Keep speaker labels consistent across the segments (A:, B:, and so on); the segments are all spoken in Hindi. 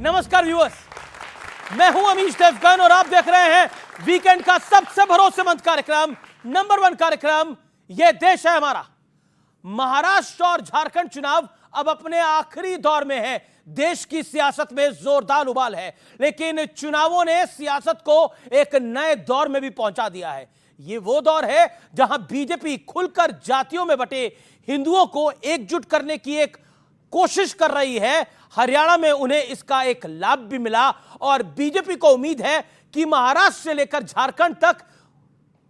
A: नमस्कार व्यूअर्स, मैं हूं अमीश देवगन और आप देख रहे हैं वीकेंड का सबसे भरोसेमंद कार्यक्रम, नंबर 1 कार्यक्रम, यह देश है हमारा। महाराष्ट्र और झारखंड चुनाव अब अपने आखिरी दौर में है। देश की सियासत में जोरदार उबाल है, लेकिन चुनावों ने सियासत को एक नए दौर में भी पहुंचा दिया है। यह वो दौर है जहां बीजेपी खुलकर जातियों में बटे हिंदुओं को एकजुट करने की एक कोशिश कर रही है। हरियाणा में उन्हें इसका एक लाभ भी मिला और बीजेपी को उम्मीद है कि महाराष्ट्र से लेकर झारखंड तक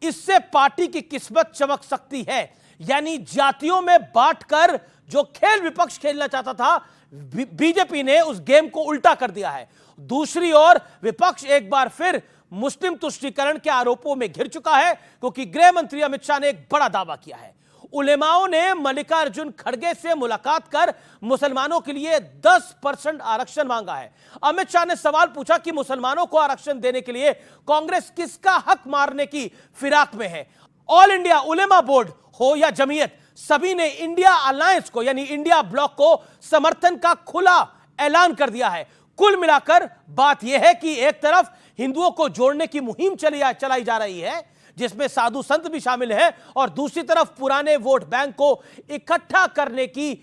A: इससे पार्टी की किस्मत चमक सकती है। यानी जातियों में बांटकर जो खेल विपक्ष खेलना चाहता था, बीजेपी ने उस गेम को उल्टा कर दिया है। दूसरी ओर विपक्ष एक बार फिर मुस्लिम तुष्टीकरण के आरोपों में घिर चुका है, क्योंकि गृह मंत्री अमित शाह ने एक बड़ा दावा किया है। उलेमाओं ने मल्लिकार्जुन खड़गे से मुलाकात कर मुसलमानों के लिए 10% आरक्षण मांगा है। अमित शाह ने सवाल पूछा कि मुसलमानों को आरक्षण देने के लिए कांग्रेस किसका हक मारने की फिराक में है। ऑल इंडिया उलेमा बोर्ड हो या जमीयत, सभी ने इंडिया अलायंस को यानी इंडिया ब्लॉक को समर्थन का खुला ऐलान कर दिया है। कुल मिलाकर बात यह है कि एक तरफ हिंदुओं को जोड़ने की मुहिम चलाई जा रही है, जिसमें साधु संत भी शामिल हैं, और दूसरी तरफ पुराने वोट बैंक को इकट्ठा करने की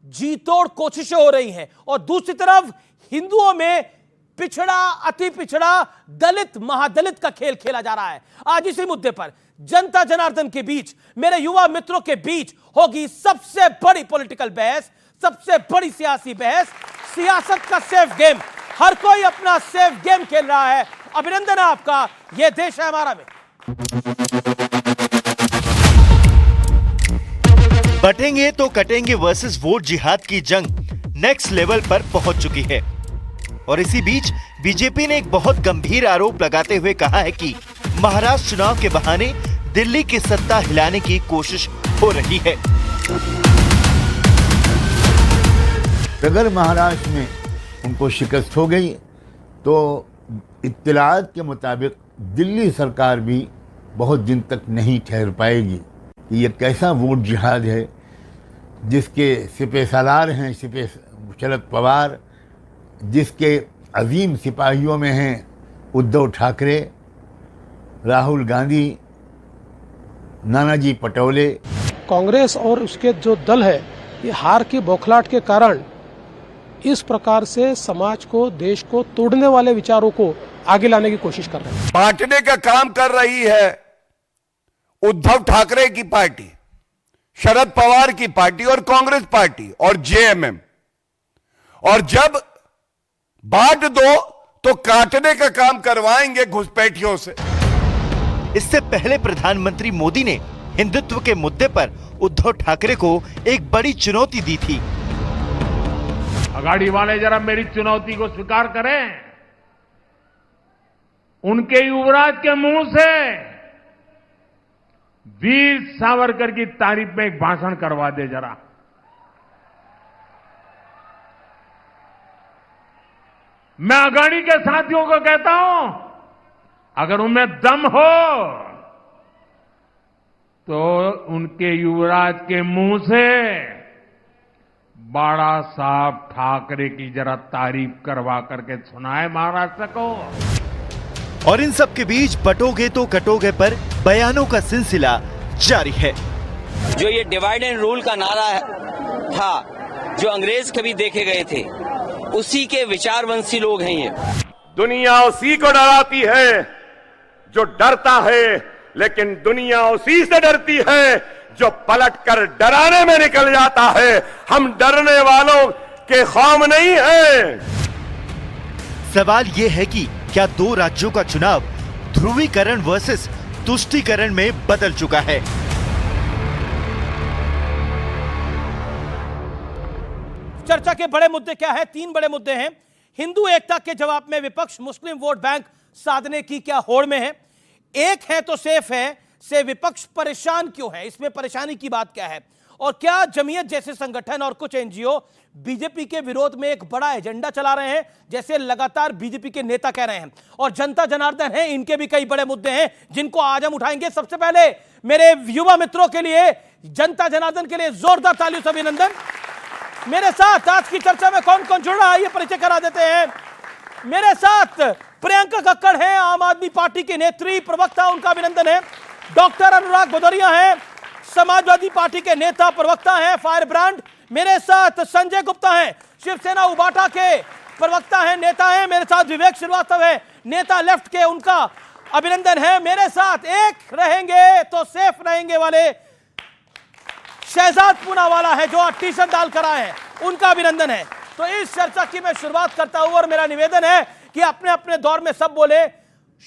A: जीतोड़ कोशिशें हो रही हैं, और दूसरी तरफ हिंदुओं में पिछड़ा, अति पिछड़ा, दलित, महादलित का खेल खेला जा रहा है। आज इसी मुद्दे पर जनता जनार्दन के बीच, मेरे युवा मित्रों के बीच होगी सबसे बड़ी पॉलिटिकल बहस, सबसे बड़ी सियासी बहस, सियासत का सेफ गेम। हर कोई अपना सेफ गेम खेल रहा है। अभिनंदन है आपका, यह देश है हमारा में।
B: बटेंगे तो कटेंगे वर्सेस वोट जिहाद की जंग नेक्स्ट लेवल पर पहुंच चुकी है। और इसी बीच बीजेपी ने एक बहुत गंभीर आरोप लगाते हुए कहा है कि महाराष्ट्र चुनाव के बहाने दिल्ली की सत्ता हिलाने की कोशिश हो रही है।
C: अगर महाराष्ट्र में उनको शिकस्त हो गई तो इत्तलात के मुताबिक दिल्ली सरकार भी बहुत दिन तक नहीं ठहर पाएगी। ये कैसा वोट जिहाद है जिसके सिपह सालार हैं शरद पवार, जिसके अजीम सिपाहियों में हैं उद्धव ठाकरे, राहुल गांधी, नानाजी पटोले।
D: कांग्रेस और उसके जो दल है, ये हार की बौखलाहट के कारण इस प्रकार से समाज को, देश को तोड़ने वाले विचारों को आगे लाने की कोशिश कर रहे हैं।
E: बांटने का काम कर रही है उद्धव ठाकरे की पार्टी, शरद पवार की पार्टी और कांग्रेस पार्टी और जेएमएम। और जब बांट दो तो काटने का काम करवाएंगे घुसपैठियों से।
B: इससे पहले प्रधानमंत्री मोदी ने हिंदुत्व के मुद्दे पर उद्धव ठाकरे को एक बड़ी चुनौती दी थी।
F: अघाड़ी वाले जरा मेरी चुनौती को स्वीकार करें। उनके युवराज के मुंह से वीर सावरकर की तारीफ में एक भाषण करवा दे जरा। मैं अघाड़ी के साथियों को कहता हूं, अगर उनमें दम हो तो उनके युवराज के मुंह से बाड़ा साहब ठाकरे की जरा तारीफ करवा करके सुनाए महाराष्ट्र को।
B: और इन सब के बीच बटोगे तो कटोगे पर बयानों का सिलसिला जारी है।
G: जो ये डिवाइड एंड रूल का नारा था, जो अंग्रेज कभी देखे गए थे, उसी के विचारवंशी लोग हैं ये।
E: दुनिया उसी को डराती है जो डरता है, लेकिन दुनिया उसी से डरती है जो पलटकर डराने में निकल जाता है। हम डरने वालों के खौफ नहीं हैं।
B: सवाल यह है कि क्या दो राज्यों का चुनाव ध्रुवीकरण वर्सेस तुष्टीकरण में बदल चुका है?
A: चर्चा के बड़े मुद्दे क्या है? 3 बड़े मुद्दे हैं। हिंदू एकता के जवाब में विपक्ष मुस्लिम वोट बैंक साधने की क्या होड़ में है? एक है तो सेफ है से विपक्ष परेशान क्यों है? इसमें परेशानी की बात क्या है? और क्या जमीयत जैसे संगठन और कुछ एनजीओ बीजेपी के विरोध में एक बड़ा एजेंडा चला रहे हैं, जैसे लगातार बीजेपी के नेता कह रहे हैं? और जनता जनार्दन है, इनके भी कई बड़े मुद्दे हैं जिनको आज हम उठाएंगे। सबसे पहले मेरे युवा मित्रों के लिए, जनता जनार्दन के लिए जोरदार तालियों से अभिनंदन। मेरे साथ आज की चर्चा में कौन कौन जुड़ रहा है ये परिचय करा देते हैं। मेरे साथ प्रियंका कक्कड़ हैं, आम आदमी पार्टी के नेत्री प्रवक्ता, उनका अभिनंदन है। डॉक्टर अनुराग भदौरिया हैं, समाजवादी पार्टी के नेता प्रवक्ता हैं, फायर ब्रांड। मेरे साथ संजय गुप्ता हैं, शिवसेना उबाटा के प्रवक्ता हैं, नेता हैं। मेरे साथ विवेक श्रीवास्तव है, नेता लेफ्ट के, उनका अभिनंदन है। मेरे साथ एक रहेंगे तो सेफ रहेंगे वाले शहजाद पूनावाला है, जो टी शर्ट डालकर आए हैं, उनका अभिनंदन है। तो इस चर्चा की मैं शुरुआत करता हूं और मेरा निवेदन है कि अपने अपने दौर में सब बोले।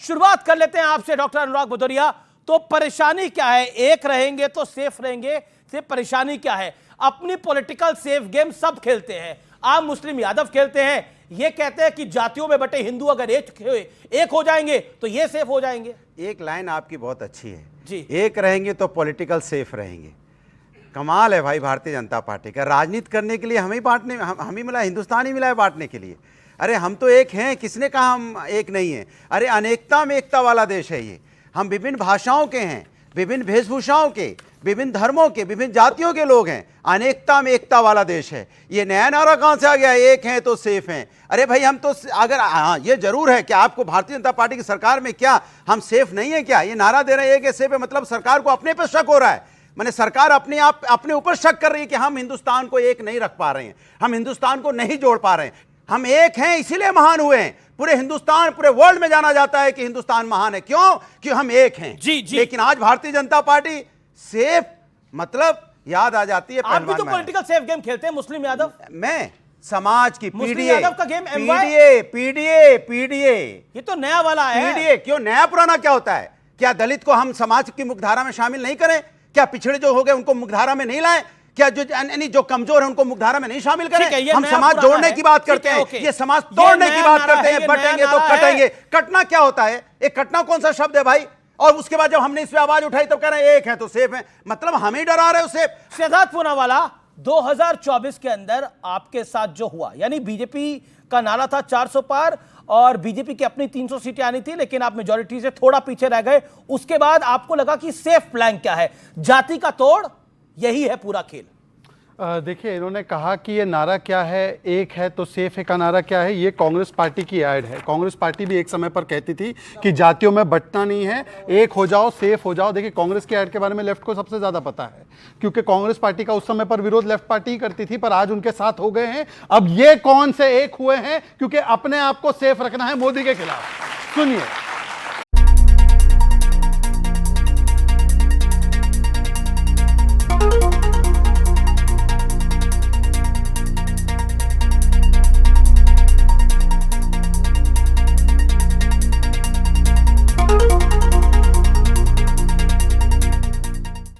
A: शुरुआत कर लेते हैं आपसे डॉक्टर अनुराग भदौरिया। तो परेशानी क्या है? एक रहेंगे तो सेफ रहेंगे, से परेशानी क्या है? अपनी पॉलिटिकल सेफ गेम सब खेलते हैं, आम मुस्लिम यादव खेलते हैं, ये कहते हैं कि जातियों में बटे हिंदू अगर एक हो जाएंगे तो ये सेफ हो जाएंगे।
H: एक लाइन आपकी बहुत अच्छी है
A: जी,
H: एक रहेंगे तो पॉलिटिकल सेफ रहेंगे। कमाल है भाई भारतीय जनता पार्टी का। राजनीति करने के लिए हमें ही बांटने, हम ही मिला, हिंदुस्तान ही मिला है बांटने के लिए। अरे हम तो एक हैं, किसने कहा हम एक नहीं हैं? अरे अनेकता में एकता वाला देश है ये। हम विभिन्न भाषाओं के हैं, विभिन्न वेशभूषाओं के, विभिन्न धर्मों के, विभिन्न जातियों के लोग हैं। अनेकता में एकता वाला देश है। ये नया नारा कहां से आ गया? एक हैं तो सेफ हैं। अरे भाई हम तो अगर हाँ ये जरूर है कि आपको भारतीय जनता पार्टी की सरकार में क्या हम सेफ नहीं है क्या? ये नारा दे रहे हैं कि सेफ है, मतलब सरकार को अपने पर शक हो रहा है। मैंने सरकार अपने ऊपर शक कर रही है कि हम हिंदुस्तान को एक नहीं रख पा रहे हैं, हम हिंदुस्तान को नहीं जोड़ पा रहे हैं। हम एक हैं इसीलिए महान हुए हैं। पूरे हिंदुस्तान, पूरे वर्ल्ड में जाना जाता है कि हिंदुस्तान महान है। क्यों? कि हम एक हैं।
A: जी, जी।
H: लेकिन आज भारतीय जनता पार्टी सेफ मतलब याद आ जाती है
A: आप भी तो पॉलिटिकल सेफ गेम खेलते हैं मुस्लिम यादव।
H: मैं समाज की
A: मुस्लिम यादव का गेम
H: पीडीए
A: ये तो नया वाला है।
H: पीडीए क्यों? नया पुराना क्या होता है? क्या दलित को हम समाज की मुख्यधारा में शामिल नहीं करें? क्या पिछड़े जो हो गए उनको मुख्यधारा में नहीं लाएं? क्या जो कमजोर है उनको मुख्यधारा में नहीं शामिल करें? हम समाज जोड़ने की बात करते हैं, ये समाज तोड़ने की बात करते हैं। बटेंगे तो कटेंगे। कटना क्या होता है? एक कटना कौन सा शब्द है भाई? और उसके बाद जब हमने इस पे आवाज उठाई तो कह रहे हैं एक है तो सेफ है, मतलब हम ही डरा रहे हो सेफ।
A: शहजाद पूनावाला, 2024 के अंदर आपके साथ जो हुआ, यानी बीजेपी का नारा था 400 पार और बीजेपी की अपनी 300 सीटें आनी थी, लेकिन आप मेजॉरिटी से थोड़ा पीछे रह गए। उसके बाद आपको लगा कि सेफ प्लान क्या है? जाति का तोड़, यही है पूरा खेल।
I: देखिए, इन्होंने कहा कि ये नारा क्या है, एक है तो सेफ है का नारा क्या है, ये कांग्रेस पार्टी की ऐड है। कांग्रेस पार्टी भी एक समय पर कहती थी कि जातियों में बंटना नहीं है, एक हो जाओ, सेफ हो जाओ। देखिए, कांग्रेस की ऐड के बारे में लेफ्ट को सबसे ज्यादा पता है, क्योंकि कांग्रेस पार्टी का उस समय पर विरोध लेफ्ट पार्टी ही करती थी, पर आज उनके साथ हो गए हैं। अब ये कौन से एक हुए हैं? क्योंकि अपने आप को सेफ रखना है मोदी के खिलाफ। सुनिए,